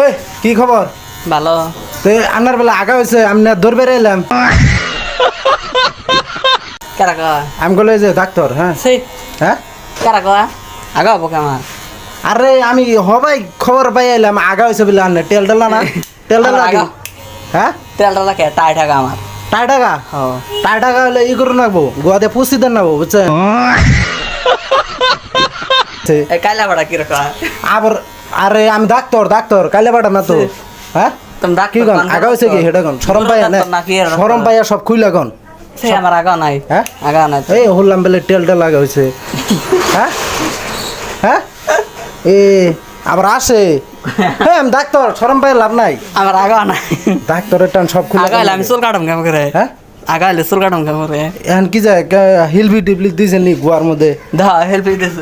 এই কি খবর? ভালো। তো আনার বেলা আগা হয়েছে, আমি ধরবে এলাম। কারা কয়? আমি বলে যে ডাক্তার। হ্যাঁ সেই হ্যাঁ কারা কয়? আগা হবো আমার। আরে আমি হবাই খবর পাই এলাম আগা হয়েছে বলে আনে তেল ডালা না তেল ডালা আগা। হ্যাঁ তেলটা লাগে টাই থাকা আমার। টাই টাকা টাই টাকা হলে ই করে নাকবো গোয়াতে পুষি দেন নাবো বুঝছেন? এই কাইলা বাড়া কিরকম? আবার আরে আমি ডাক্তার ডাক্তার কাইলে বাটা না তো। হ্যাঁ তুমি কি ডাক্তার গন আগা হয়েছে কি হেটা গন সরম পাইয়া না সরম পাইয়া সব খুইলা গন। সেই আমার আগা নাই। হ্যাঁ আগা নাই। এই হলাম বেলে তেলটা লাগা হয়েছে। হ্যাঁ হ্যাঁ এ আবার আসে। হ্যাঁ আমি ডাক্তার সরম পাইয়া লাভ নাই। আমার আগা নাই। ডাক্তারের টান সব খুলে আগা হলে আমি চুল কাটাম কেমন করে? হ্যাঁ আগা হলে চুল কাটাম কেমন করে? এখন কি যায় হিলবি টিপলি দিয়েছেন নি গোয়ার মধ্যে? দা হেল্প দিতেছ।